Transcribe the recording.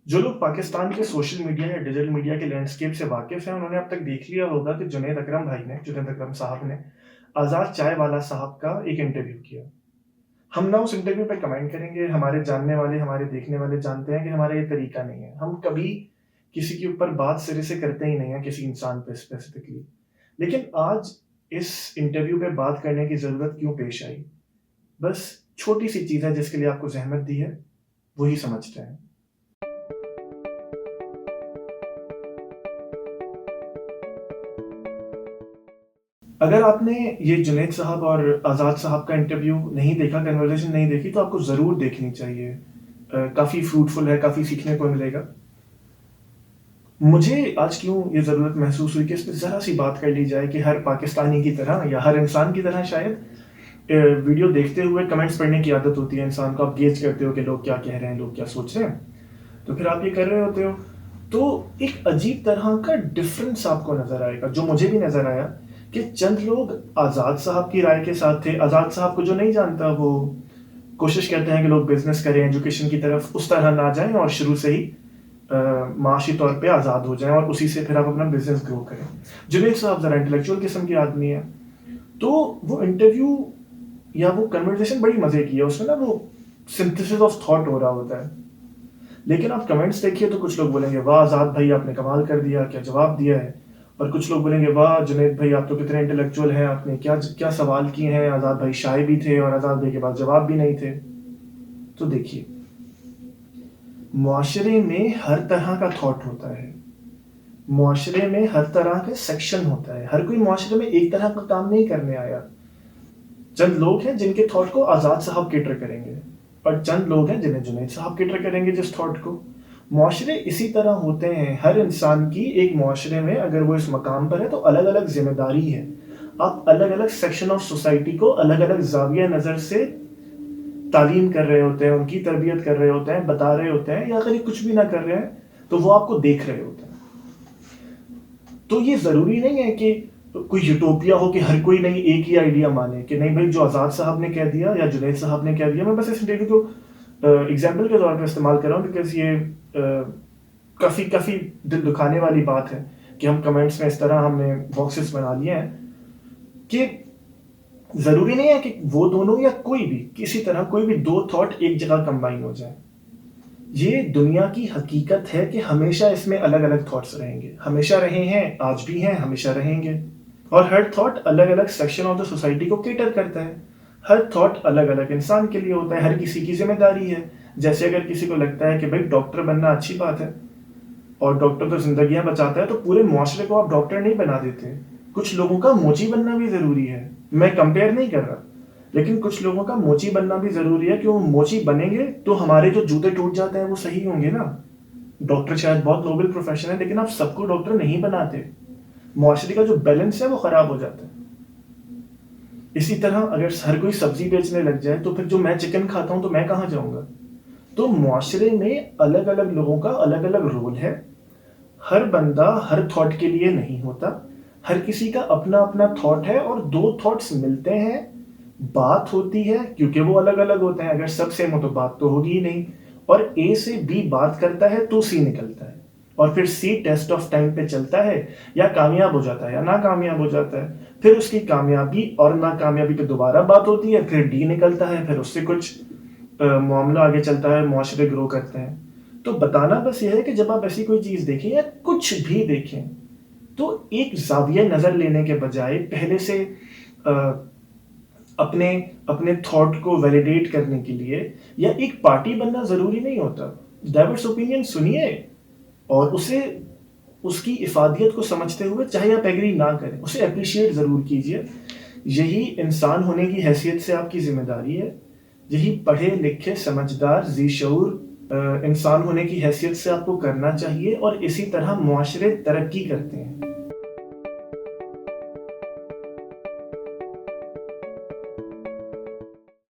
जो लोग पाकिस्तान के सोशल मीडिया या डिजिटल मीडिया के लैंडस्केप से वाकिफ़ हैं, उन्होंने अब तक देख लिया होगा कि जुनैद अकरम साहब ने आज़ाद चाय वाला साहब का एक इंटरव्यू किया। हम ना उस इंटरव्यू पे कमेंट करेंगे, हमारे जानने वाले, हमारे देखने वाले जानते हैं कि हमारा ये तरीका नहीं है। हम कभी किसी के ऊपर बात सिरे से करते ही नहीं हैं, किसी इंसान पे स्पेसिफिकली। लेकिन आज इस इंटरव्यू पे बात करने की ज़रूरत क्यों पेश आई? बस छोटी-सी चीज़ है जिसके लिए आपको ज़हमत दी है, वही समझते हैं। अगर आपने ये जुनैद साहब और आज़ाद साहब का इंटरव्यू नहीं देखा, कन्वर्सेशन नहीं देखी, तो आपको ज़रूर देखनी चाहिए। काफ़ी फ्रूटफुल है, काफ़ी सीखने को मिलेगा। मुझे आज क्यों ये ज़रूरत महसूस हुई कि इस पे ज़रा-सी बात कर ली जाए कि हर पाकिस्तानी की तरह या हर इंसान की तरह शायद वीडियो देखते हुए कमेंट्स पढ़ने की आदत होती है इंसान को। आप गेज करते हो कि लोग क्या कह रहे हैं, लोग क्या सोच रहे हैं, तो फिर आप ये कर रहे होते हो। तो एक अजीब तरह का डिफरेंस आपको नज़र आएगा, जो मुझे भी नज़र आया कि चंद लोग आज़ाद साहब की राय के साथ थे। आज़ाद साहब को जो नहीं जानता, वो कोशिश करते हैं कि लोग बिज़नेस करें, एजुकेशन की तरफ उस तरह ना जाएँ और शुरू से ही माशी तौर पे आज़ाद हो जाएँ और उसी से फिर आप अपना बिज़नेस ग्रो करें। जुनैद साहब ज़रा इंटेलेक्चुअल किस्म के आदमी हैं। तो वो इंटरव्यू या वो कन्वर्सेशन बड़ी मज़े की है। उसमें ना वो सिंथेसिस ऑफ थॉट हो रहा होता है। लेकिन आप कमेंट्स देखिए तो कुछ लोग बोलेंगे, वाह आज़ाद भाई आपने कमाल कर दिया, क्या जवाब दिया है। और कुछ लोग बोलेंगे, वाह जुनैद भाई आप तो कितने इंटेलेक्चुअल हैं, आपने क्या क्या सवाल किए हैं, आज़ाद भाई शाय भी थे और आज़ाद भाई के पास जवाब भी नहीं थे। तो देखिए, मुआशरे में हर तरह का थॉट होता है, मुआशरे में हर तरह का सेक्शन होता है। हर कोई मुआशरे में एक तरह का काम नहीं करने आया। चंद लोग हैं जिनके थॉट को आज़ाद साहब कैटर करेंगे और चंद लोग हैं जिन्हें जुनैद साहब कैटर करेंगे जिस थॉट को। मुआशरे इसी तरह होते हैं। हर इंसान की एक मुआशरे में अगर वो इस मकाम पर है तो अलग अलग जिम्मेदारी है। आप अलग अलग सेक्शन ऑफ सोसाइटी को अलग अलग जाविया नज़र से तालीम कर रहे होते हैं, उनकी तरबियत कर रहे होते हैं, बता रहे होते हैं, या अगर ये कुछ भी ना कर रहे हैं तो वो आपको देख रहे होते हैं। तो ये ज़रूरी नहीं है कि कोई यूटोपिया हो कि हर कोई नहीं एक ही आइडिया माने कि नहीं भाई जो आज़ाद साहब ने कह दिया या जुनैद साहब ने कह दिया। मैं बस इस इंटरव्यू को एग्जाम्पल के तौर पर इस्तेमाल कर रहा हूँ बिकॉज ये काफ़ी काफ़ी दिल दुखाने वाली बात है कि हम कमेंट्स में इस तरह हमने बॉक्सेस बना लिए हैं कि ज़रूरी नहीं है कि वो दोनों या कोई भी किसी तरह कोई भी दो थॉट एक जगह कंबाइन हो जाए। ये दुनिया की हकीकत है कि हमेशा इसमें अलग अलग थॉट्स रहेंगे, हमेशा रहे हैं, आज भी हैं, हमेशा रहेंगे। और हर थॉट अलग अलग सेक्शन ऑफ द सोसाइटी को केटर करता है। हर थॉट अलग अलग इंसान के लिए होता है, हर किसी की जिम्मेदारी है। जैसे अगर किसी को लगता है कि भाई डॉक्टर बनना अच्छी बात है और डॉक्टर तो जिंदगियां बचाता है, तो पूरे मुआशरे को आप डॉक्टर नहीं बना देते। कुछ लोगों का मोची बनना भी जरूरी है। मैं कंपेयर नहीं कर रहा, लेकिन कुछ लोगों का मोची बनना भी जरूरी है कि वो मोची बनेंगे तो हमारे जो जूते टूट जाते हैं वो सही होंगे ना। डॉक्टर शायद बहुत नोबल प्रोफेशन है, लेकिन आप सबको डॉक्टर नहीं बनाते। मुआशरे का जो बैलेंस है वो खराब हो जाता है। इसी तरह अगर हर कोई सब्जी बेचने लग जाए तो फिर जो मैं चिकन खाता हूं तो मैं कहां जाऊंगा। तो मुआशरे में अलग अलग लोगों का अलग अलग रोल है। हर बंदा हर थॉट के लिए नहीं होता। हर किसी का अपना अपना थॉट है और दो थॉट्स मिलते हैं, बात होती है, क्योंकि वो अलग अलग होते हैं। अगर सब सेम हो तो बात तो होगी ही नहीं। और ए से बी बात करता है तो सी निकलता है और फिर सी टेस्ट ऑफ टाइम पे चलता है, या कामयाब हो जाता है या नाकामयाब हो जाता है। फिर उसकी कामयाबी और नाकामयाबी पे दोबारा बात होती है, फिर डी निकलता है, फिर उससे कुछ मामला आगे चलता है, मुआशरे ग्रो करते हैं। तो बताना बस ये है कि जब आप ऐसी कोई चीज देखें या कुछ भी देखें तो एक जाविया नजर लेने के बजाय पहले से अ, अपने अपने थॉट को वैलिडेट करने के लिए, या एक पार्टी बनना जरूरी नहीं होता। डाइवर्स ओपिनियन सुनिए और उसे उसकी इफादियत को समझते हुए, चाहे आप एग्री ना करें, उसे अप्रिशिएट जरूर कीजिए। यही इंसान होने की हैसियत से आपकी जिम्मेदारी है। यही पढ़े लिखे समझदार जी शऊर इंसान होने की हैसियत से आपको करना चाहिए। और इसी तरह मुआशरे तरक्की करते हैं।